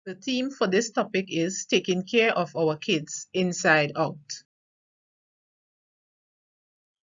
The theme for this topic is taking care of our kids inside out.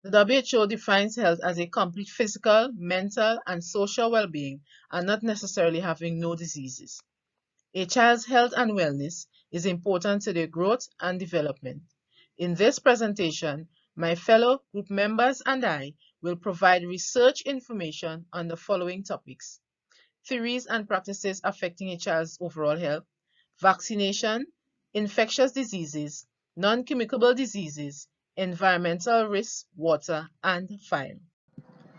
The WHO defines health as a complete physical, mental, and social well-being, and not necessarily having no diseases. A child's health and wellness is important to their growth and development. In this presentation, my fellow group members and I will provide research information on the following topics: theories and practices affecting a child's overall health, vaccination, infectious diseases, non-communicable diseases, environmental risks, water, and fire.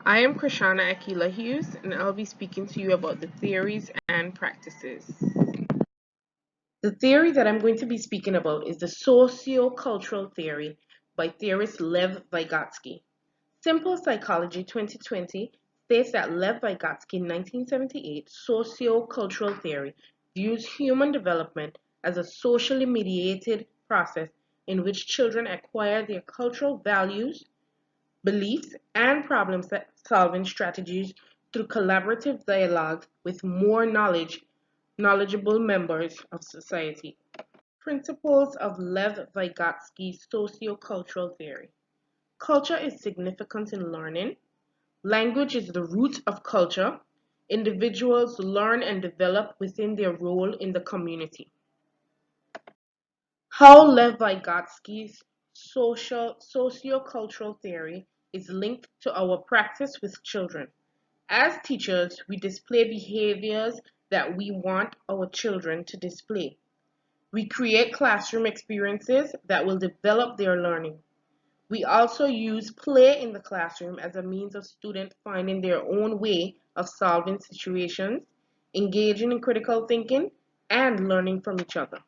I am Krishana Akila Hughes, and I'll be speaking to you about the theories and practices. The theory that I'm going to be speaking about is the socio-cultural theory by theorist Lev Vygotsky. Simple Psychology 2020 states that Lev Vygotsky in 1978 socio-cultural theory views human development as a socially mediated process in which children acquire their cultural values, beliefs, and problem-solving strategies through collaborative dialogue with more knowledgeable members of society. Principles of Lev Vygotsky's sociocultural theory. Culture is significant in learning. Language is the root of culture. Individuals learn and develop within their role in the community. How Lev Vygotsky's sociocultural theory is linked to our practice with children. As teachers, we display behaviors that we want our children to display. We create classroom experiences that will develop their learning. We also use play in the classroom as a means of students finding their own way of solving situations, engaging in critical thinking, and learning from each other.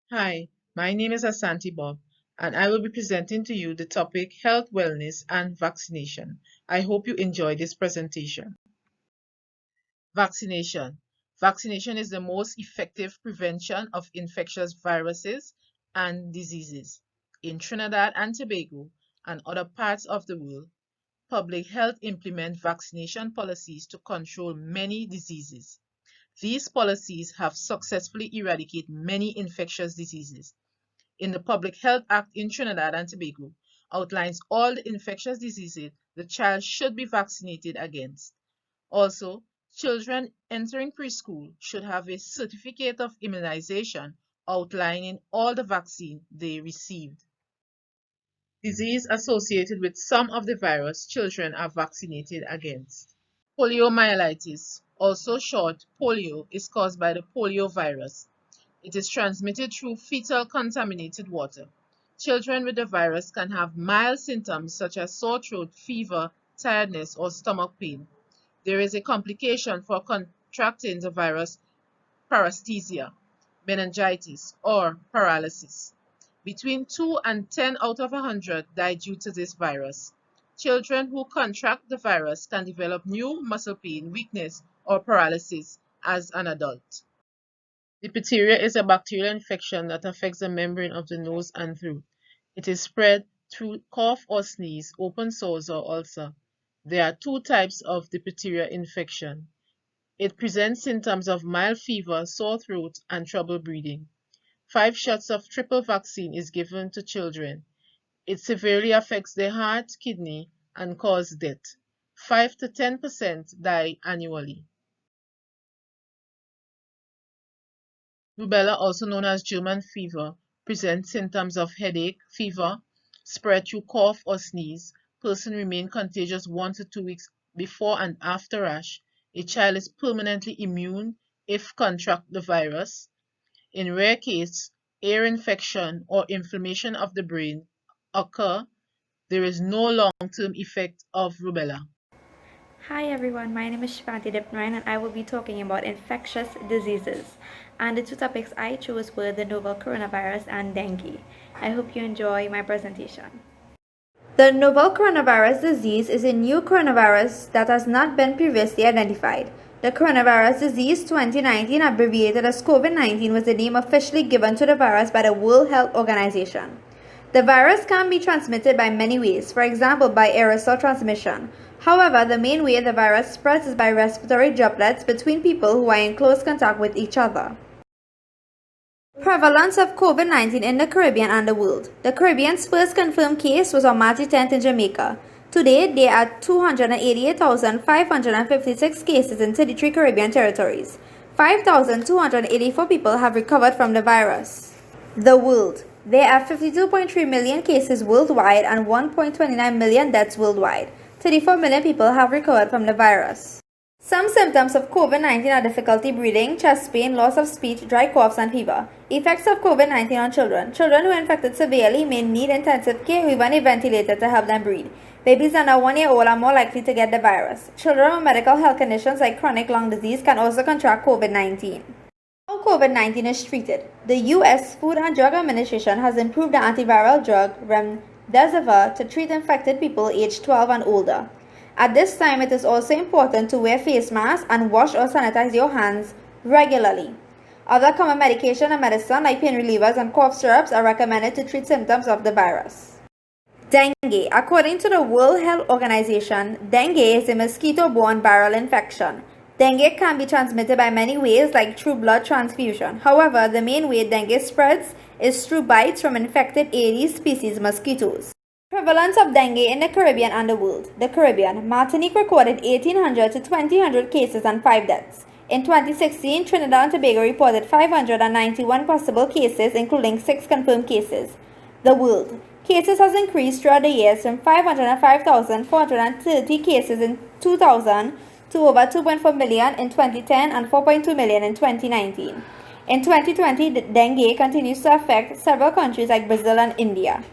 Hi, my name is Asanti Bob, and I will be presenting to you the topic health, wellness, and vaccination. I hope you enjoy this presentation. Vaccination. Vaccination is the most effective prevention of infectious viruses and diseases. In Trinidad and Tobago and other parts of the world, public health implement vaccination policies to control many diseases. These policies have successfully eradicated many infectious diseases. In the Public Health Act in Trinidad and Tobago outlines all the infectious diseases the child should be vaccinated against. Also, children entering preschool should have a certificate of immunization outlining all the vaccine they received. Disease associated with some of the virus children are vaccinated against. Poliomyelitis, also short polio, is caused by the poliovirus. It is transmitted through fetal contaminated water. Children with the virus can have mild symptoms such as sore throat, fever, tiredness, or stomach pain. There is a complication for contracting the virus: paresthesia, meningitis, or paralysis. Between 2 and 10 out of 100 die due to this virus. Children who contract the virus can develop new muscle pain, weakness, or paralysis as an adult. Diphtheria is a bacterial infection that affects the membrane of the nose and throat. It is spread through cough or sneeze, open sores, or ulcer. There are two types of diphtheria infection. It presents symptoms of mild fever, sore throat, and trouble breathing. 5 shots of triple vaccine is given to children. It severely affects their heart, kidney, and causes death. 5 to 10% die annually. Rubella, also known as German fever, presents symptoms of headache, fever, spread through cough or sneeze. Person remain contagious 1 to 2 weeks before and after rash. A child is permanently immune if contract the virus. In rare cases, ear infection or inflammation of the brain occur. There is no long-term effect of rubella. Hi everyone, my name is Shivanti Dipnarayan and I will be talking about infectious diseases. And the two topics I chose were the novel coronavirus and dengue. I hope you enjoy my presentation. The novel coronavirus disease is a new coronavirus that has not been previously identified. The coronavirus disease 2019, abbreviated as COVID-19, was the name officially given to the virus by the World Health Organization. The virus can be transmitted by many ways, for example by aerosol transmission. However, the main way the virus spreads is by respiratory droplets between people who are in close contact with each other. Prevalence of COVID-19 in the Caribbean and the world. The Caribbean's first confirmed case was on March 10th in Jamaica. Today, there are 288,556 cases in 33 Caribbean territories. 5,284 people have recovered from the virus. The world. There are 52.3 million cases worldwide and 1.29 million deaths worldwide. 34 million people have recovered from the virus. Some symptoms of COVID-19 are difficulty breathing, chest pain, loss of speech, dry coughs, and fever. Effects of COVID-19 on children. Children who are infected severely may need intensive care or even a ventilator to help them breathe. Babies under 1 year old are more likely to get the virus. Children with medical health conditions like chronic lung disease can also contract COVID-19. How COVID-19 is treated. The U.S. Food and Drug Administration has improved the antiviral drug remdesivir to treat infected people aged 12 and older. At this time, it is also important to wear face masks and wash or sanitize your hands regularly. Other common medication and medicine like pain relievers and cough syrups are recommended to treat symptoms of the virus. Dengue. According to the World Health Organization, dengue is a mosquito-borne viral infection. Dengue can be transmitted by many ways like through blood transfusion. However, the main way dengue spreads is through bites from infected Aedes species mosquitoes. Prevalence of dengue in the Caribbean and the world. The Caribbean. Martinique recorded 1,800 to 2,000 cases and 5 deaths. In 2016, Trinidad and Tobago reported 591 possible cases, including 6 confirmed cases. The world. Cases has increased throughout the years from 505,430 cases in 2000 to over 2.4 million in 2010 and 4.2 million in 2019. In 2020, dengue continues to affect several countries like Brazil and India.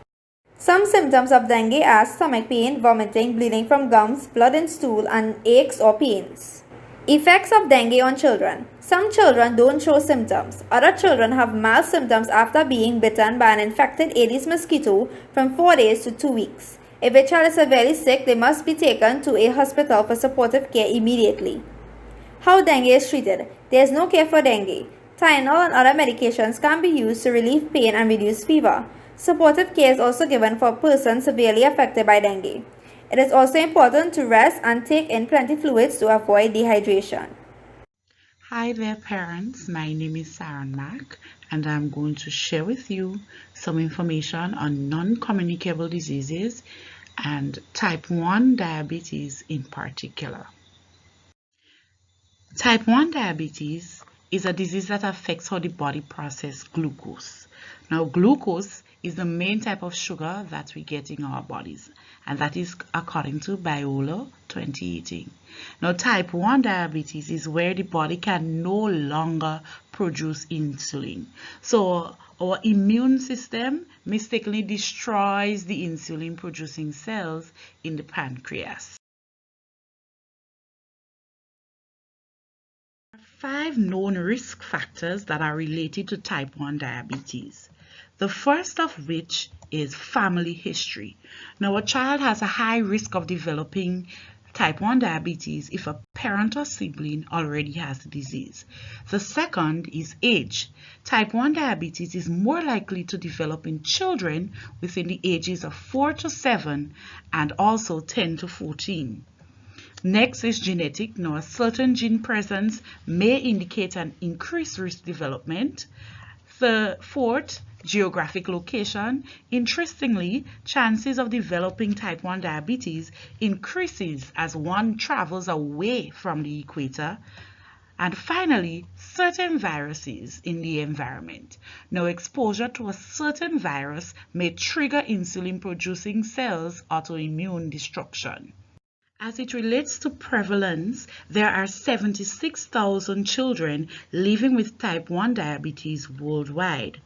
Some symptoms of dengue are stomach pain, vomiting, bleeding from gums, blood in stool, and aches or pains. Effects of dengue on children. Some children don't show symptoms. Other children have mild symptoms after being bitten by an infected Aedes mosquito from 4 days to 2 weeks. If a child is severely sick, they must be taken to a hospital for supportive care immediately. How dengue is treated. There is no cure for dengue. Tylenol and other medications can be used to relieve pain and reduce fever. Supportive care is also given for persons severely affected by dengue. It is also important to rest and take in plenty fluids to avoid dehydration. Hi there parents, my name is Saran Mack and I'm going to share with you some information on non-communicable diseases and type 1 diabetes in particular. Type 1 diabetes is a disease that affects how the body processes glucose. Now, glucose is the main type of sugar that we get in our bodies, and that is according to Biola 2018. Now, type 1 diabetes is where the body can no longer produce insulin. So, our immune system mistakenly destroys the insulin producing cells in the pancreas. 5 known risk factors that are related to type 1 diabetes. The first of which is family history. Now, a child has a high risk of developing type 1 diabetes if a parent or sibling already has the disease. The second is age. Type 1 diabetes is more likely to develop in children within the ages of 4 to 7 and also 10 to 14. Next is genetic. Now, a certain gene presence may indicate an increased risk development. The fourth, geographic location. Interestingly, chances of developing type 1 diabetes increases as one travels away from the equator. And finally, certain viruses in the environment. Now, exposure to a certain virus may trigger insulin-producing cells autoimmune destruction. As it relates to prevalence, there are 76,000 children living with type 1 diabetes worldwide.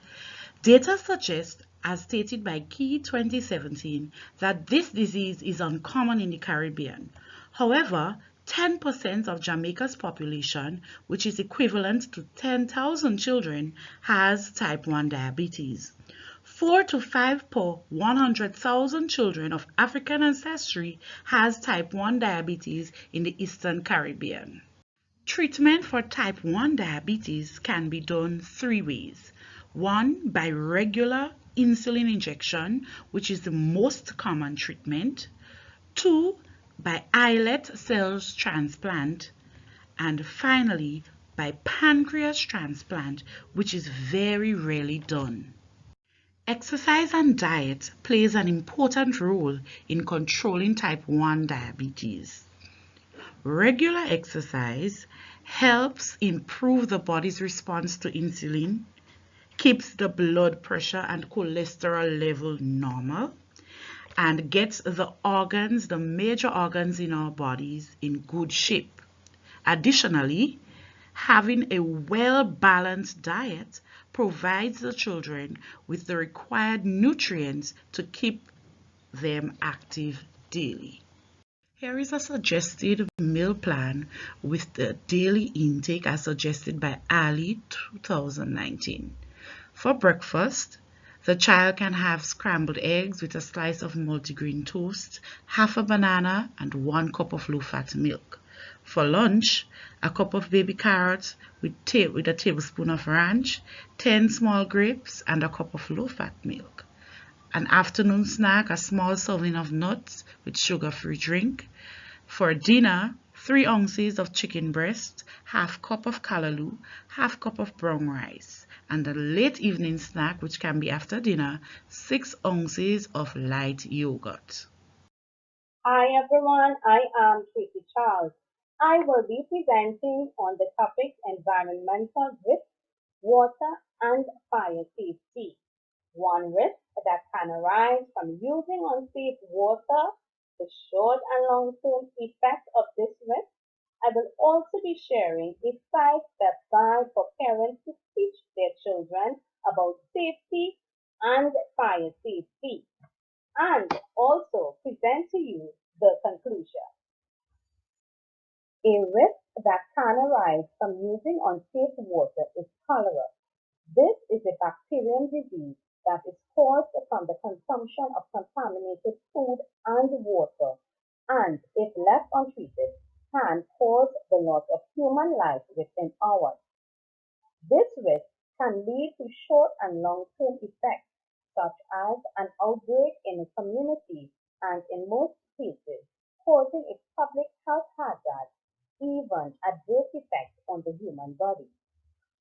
Data suggests, as stated by Key 2017, that this disease is uncommon in the Caribbean. However, 10% of Jamaica's population, which is equivalent to 10,000 children, has type 1 diabetes. 4 to 5 per 100,000 children of African ancestry has type 1 diabetes in the Eastern Caribbean. Treatment for type 1 diabetes can be done 3 ways. 1, by regular insulin injection, which is the most common treatment. 2, by islet cells transplant, and finally by pancreas transplant, which is very rarely done. Exercise and diet plays an important role in controlling type 1 diabetes. Regular exercise helps improve the body's response to insulin, keeps the blood pressure and cholesterol level normal, and gets the major organs in our bodies in good shape. Additionally, having a well-balanced diet provides the children with the required nutrients to keep them active daily. Here is a suggested meal plan with the daily intake as suggested by Ali 2019. For breakfast, the child can have scrambled eggs with a slice of multigrain toast, half a banana, and 1 cup of low-fat milk. For lunch, a cup of baby carrots with a tablespoon of ranch, 10 small grapes, and a cup of low-fat milk. An afternoon snack, a small serving of nuts with sugar-free drink. For dinner, 3 ounces of chicken breast, half cup of callaloo, half cup of brown rice, and a late evening snack, which can be after dinner, 6 ounces of light yogurt. Hi everyone, I am Tracy Charles. I will be presenting on the topic environmental risk, water and fire safety. One risk that can arise from using unsafe water, the short and long-term effects of this risk. I will also be sharing a 5-step guide for parents to teach their children about safety and fire safety, and also present to you the conclusion. A risk that can arise from using unsafe water is cholera. This is a bacterial disease that is caused from the consumption of contaminated food and water, and if left untreated, can cause the loss of human life within hours. This risk can lead to short and long-term effects, such as an outbreak in a community and, in most cases, causing a public health hazard, even adverse effects on the human body.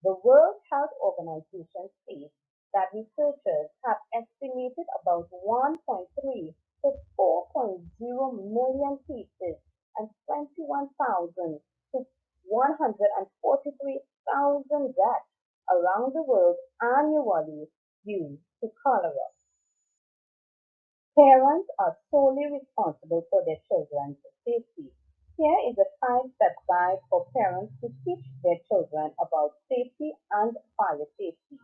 The World Health Organization states that researchers have estimated about 1.3 to 4.0 million cases and 21,000 to 143,000 deaths around the world annually due to cholera. Parents are solely responsible for their children's safety. Here is a 5-step guide for parents to teach their children about safety and fire safety.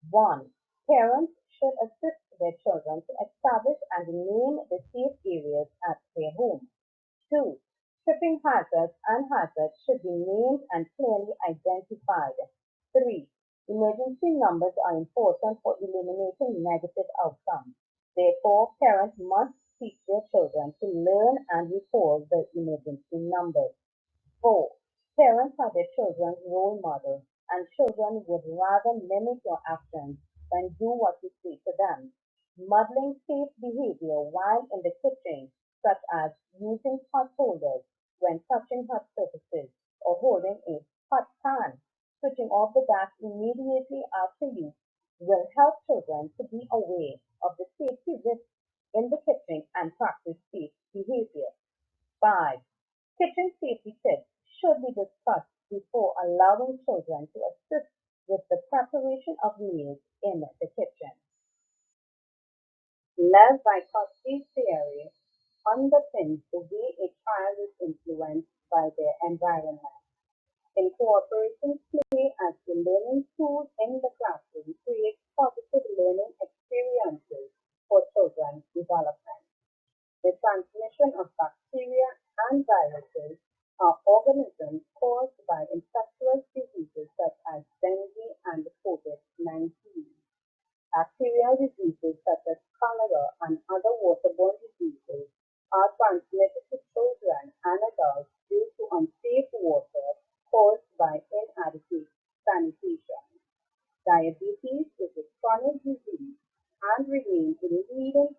1. Parents should assist their children to establish and name the safe areas at their home. 2. Tripping hazards and hazards should be named and clearly identified. 3. Emergency numbers are important for eliminating negative outcomes. Therefore, parents must teach their children to learn and recall the emergency numbers. 4. Parents are their children's role models, and children would rather mimic your actions than do what you say to them. Modeling safe behavior while in the kitchen, such as using hot holders when touching hot surfaces or holding a hot pan, switching off the gas immediately after use, will help children to be aware of the safety risks in the kitchen and practice safe behavior. 5. Kitchen safety tips should be discussed before allowing children to assist with the preparation of meals in the kitchen. Lev-Vygotsky's theory underpins the way a child is influenced by their environment. Incorporating play as the learning tool in the classroom creates positive learning experiences for children's development. The transmission of bacteria and viruses are organisms caused by infectious diseases such as dengue and COVID-19. Bacterial diseases such as cholera and other waterborne diseases are transmitted to children and adults due to unsafe water caused by inadequate sanitation. Diabetes is a chronic disease and remains the leading